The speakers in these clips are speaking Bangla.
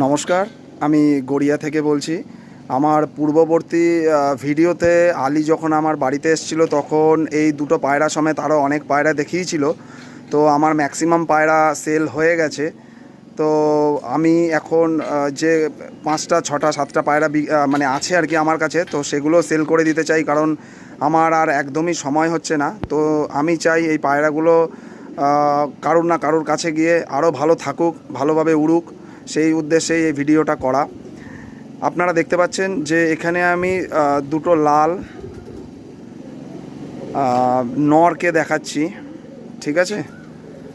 নমস্কার, আমি গড়িয়া থেকে বলছি। আমার পূর্ববর্তী ভিডিওতে আলী যখন আমার বাড়িতে এসেছিলো তখন এই দুটো পায়রা সমেত আরও অনেক পায়রা দেখিয়েছিল। তো আমার ম্যাক্সিমাম পায়রা সেল হয়ে গেছে। তো আমি এখন যে 5টা 6টা 7টা পায়রা মানে আছে আর কি আমার কাছে, তো সেগুলো সেল করে দিতে চাই, কারণ আমার আর একদমই সময় হচ্ছে না। তো আমি চাই এই পায়রাগুলো কারুর না কারুর কাছে গিয়ে আরও ভালো থাকুক, ভালোভাবে উড়ুক, সেই উদ্দেশ্যেই এই ভিডিওটা করা। আপনারা দেখতে পাচ্ছেন যে এখানে আমি দুটো লাল নরকে দেখাচ্ছি, ঠিক আছে।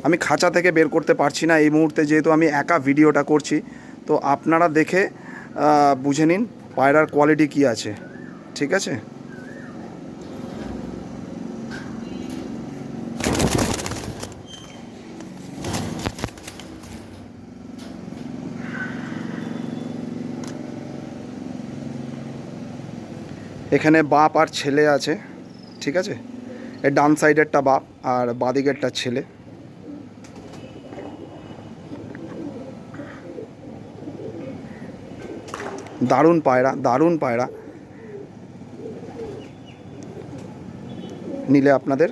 আমি খাঁচা থেকে বের করতে পারছি না এই মুহূর্তে, যেহেতু আমি একা ভিডিওটা করছি। তো আপনারা দেখে বুঝে নিন পায়রার কোয়ালিটি কী আছে, ঠিক আছে। এখানে বাপ আর ছেলে আছে, ঠিক আছে। এর ডান সাইডেরটা বাপ আর বাঁদিকেরটা ছেলে। দারুণ পায়রা, দারুণ পায়রা। নিলে আপনাদের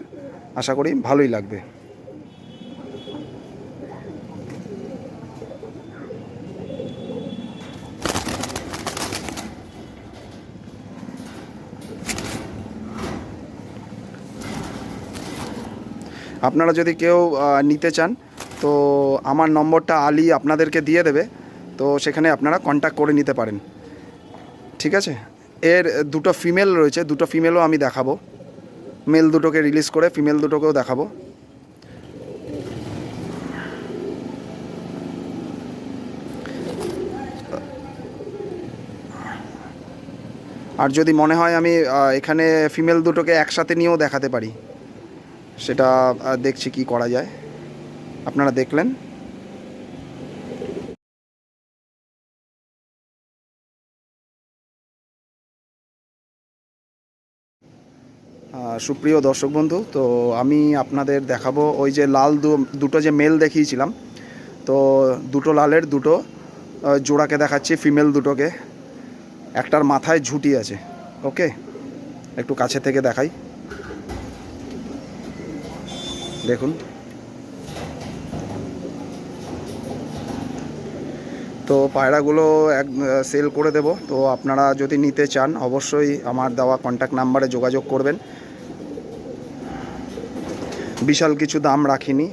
আশা করি ভালোই লাগবে। আপনারা যদি কেউ নিতে চান তো আমার নম্বরটা আলী আপনাদেরকে দিয়ে দেবে, তো সেখানে আপনারা কন্ট্যাক্ট করে নিতে পারেন, ঠিক আছে। এর দুটো ফিমেল রয়েছে, দুটো ফিমেলও আমি দেখাবো। মেল দুটোকে রিলিজ করে ফিমেল দুটোকেও দেখাবো। আর যদি মনে হয় আমি এখানে ফিমেল দুটোকে একসাথে নিয়েও দেখাতে পারি, সেটা দেখছি কি করা যায়। আপনারা দেখলেন। সুপ্রিয় দর্শক বন্ধু, তো আমি আপনাদের দেখাবো ওই যে লাল দুটো যে মেল দেখিয়েছিলাম, তো দুটো লালের দুটো জোড়াকে দেখাচ্ছি, ফিমেল দুটোকে। একটার মাথায় ঝুঁটি আছে, ওকে। একটু কাছে থেকে দেখাই, দেখুন। তো পায়রাগুলো সেল করে দেব। তো আপনারা যদি নিতে চান অবশ্যই আমার দেওয়া কন্ট্যাক্ট নাম্বারে যোগাযোগ করবেন। বিশাল কিছু দাম রাখিনি,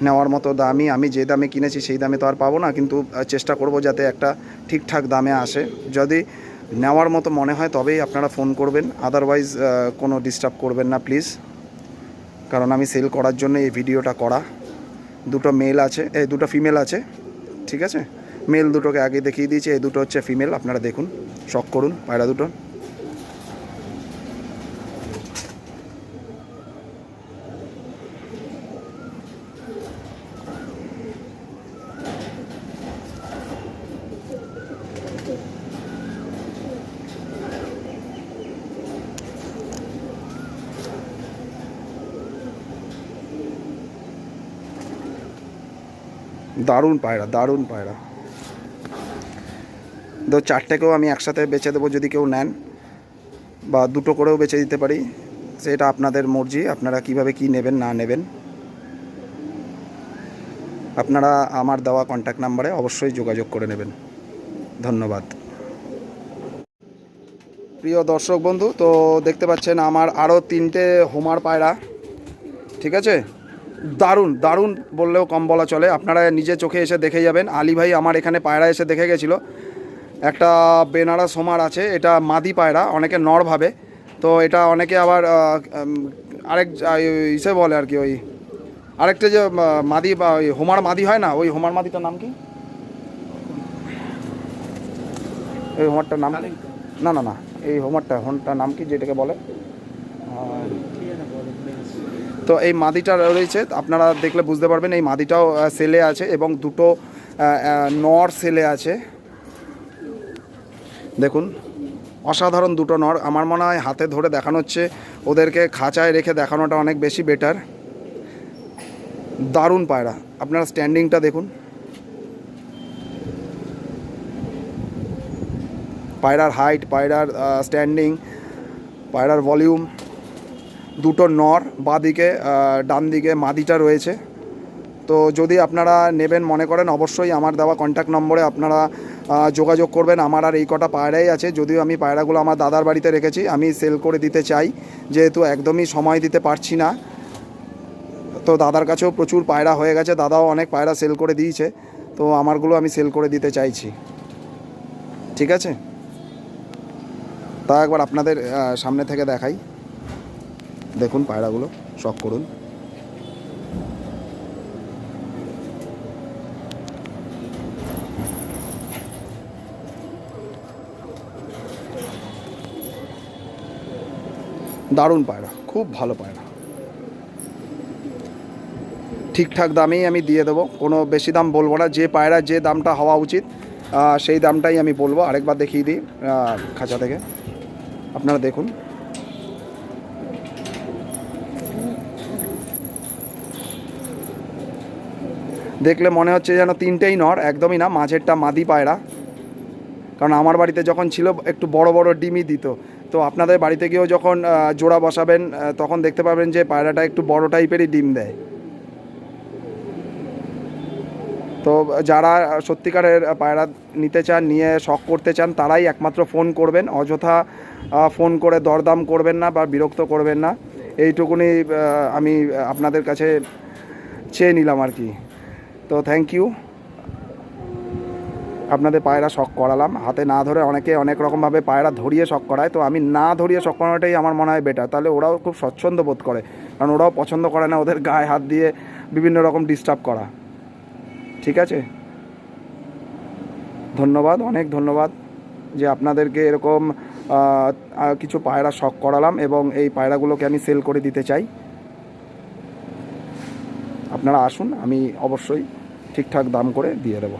নেওয়ার মতো দামই। আমি যে দামে কিনেছি সেই দামে তো আর পাবো না, কিন্তু চেষ্টা করব যাতে একটা ঠিকঠাক দামে আসে। যদি নেওয়ার মতো মনে হয় তবেই আপনারা ফোন করবেন, আদারওয়াইজ কোনো ডিস্টার্ব করবেন না প্লিজ, কারণ আমি সেল করার জন্য এই ভিডিওটা করা। দুটো মেল আছে, এই দুটো ফিমেল আছে, ঠিক আছে। মেল দুটোকে আগে দেখিয়ে দিয়েছি, এই দুটো হচ্ছে ফিমেল। আপনারা দেখুন, শখ করুন পায়রা দুটো। দারুণ পায়রা, দারুণ পায়রা। তো চারটেকেও আমি একসাথে বেচে দেবো যদি কেউ নেন, বা দুটো করেও বেচে দিতে পারি, সেটা আপনাদের মর্জি, আপনারা কিভাবে কি নেবেন না নেবেন। আপনারা আমার দেওয়া কন্ট্যাক্ট নাম্বারে অবশ্যই যোগাযোগ করে নেবেন। ধন্যবাদ। প্রিয় দর্শক বন্ধু, তো দেখতে পাচ্ছেন আমার আরও 3টে হোমার পায়রা, ঠিক আছে। দারুণ দারুণ বললেও কম বলা চলে, আপনারা নিজে চোখে এসে দেখে যাবেন। আলী ভাই আমার এখানে পায়রা এসে দেখে গেছিলো। একটা বেনারস হোমার আছে, এটা মাদি পায়রা, অনেকে নর ভাবে, তো এটা অনেকে আবার আরেক ইসে বলে আর কি, ওই আরেকটা যে মাদি বা ওই হোমার মাদি হয় না, ওই হোমার মাদিটার নাম কি? এই হোমারটার নাম না না না, এই হোমারটার নাম কি যেটাকে বলে? তো এই মাদিটা রয়েছে, আপনারা দেখলে বুঝতে পারবেন। এই মাদিটাও সেলে আছে এবং দুটো নর সেলে আছে, দেখুন। অসাধারণ দুটো নর। আমার মনে হয় হাতে ধরে দেখানো হচ্ছে, ওদেরকে খাঁচায় রেখে দেখানোটা অনেক বেশি বেটার। দারুণ পায়রা, আপনারা স্ট্যান্ডিংটা দেখুন। পায়রার হাইট, পায়রার স্ট্যান্ডিং, পায়রার ভলিউম, দুটো নর বাঁদিকে, ডান দিকে মাদিটা রয়েছে। তো যদি আপনারা নেবেন মনে করেন, অবশ্যই আমার দেওয়া কন্ট্যাক্ট নম্বরে আপনারা যোগাযোগ করবেন। আমার আর এই কটা পায়রাই আছে, যদিও আমি পায়রাগুলো আমার দাদার বাড়িতে রেখেছি। আমি সেল করে দিতে চাই, যেহেতু একদমই সময় দিতে পারছি না। তো দাদার কাছেও প্রচুর পায়রা হয়ে গেছে, দাদাও অনেক পায়রা সেল করে দিয়েছে, তো আমারগুলো আমি সেল করে দিতে চাইছি। ঠিক আছে, তা একবার আপনাদের সামনে থেকে দেখাই। দেখুন পায়রাগুলো, শখ করুন। দারুণ পায়রা, খুব ভালো পায়রা। ঠিকঠাক দামেই আমি দিয়ে দেবো, কোনো বেশি দাম বলবো না। যে পায়রা যে দামটা হওয়া উচিত সেই দামটাই আমি বলবো। আরেকবার দেখিয়ে দিই খাঁচা থেকে, আপনারা দেখুন। দেখলে মনে হচ্ছে যেন তিনটেই নর, একদমই না, মাঝেরটা মাদি পায়রা। কারণ আমার বাড়িতে যখন ছিল একটু বড় বড় ডিমই দিত। তো আপনাদের বাড়িতে গিয়েও যখন জোড়া বসাবেন তখন দেখতে পাবেন যে পায়রাটা একটু বড় টাইপেরই ডিম দেয়। তো যারা সত্যিকারের পায়রা নিতে চান, নিয়ে শখ করতে চান, তারাই একমাত্র ফোন করবেন। অযথা ফোন করে দরদাম করবেন না বা বিরক্ত করবেন না, এইটুকুনি আমি আপনাদের কাছে চেয়ে নিলাম আর কি। তো থ্যাংক ইউ, আপনাদের পায়রা শখ করালাম। হাতে না ধরে অনেকে অনেক রকমভাবে পায়রা ধরিয়ে শখ করায়, তো আমি না ধরিয়ে শখ করানোটাই আমার মনে হয় বেটার। তাহলে ওরাও খুব স্বচ্ছন্দ বোধ করে, কারণ ওরাও পছন্দ করে না ওদের গায়ে হাত দিয়ে বিভিন্ন রকম ডিস্টার্ব করা। ঠিক আছে, ধন্যবাদ, অনেক ধন্যবাদ যে আপনাদেরকে এরকম কিছু পায়রা শখ করালাম, এবং এই পায়রাগুলোকে আমি সেল করে দিতে চাই। আপনারা আসুন, আমি অবশ্যই ঠিকঠাক দাম করে দিয়ে দেবো।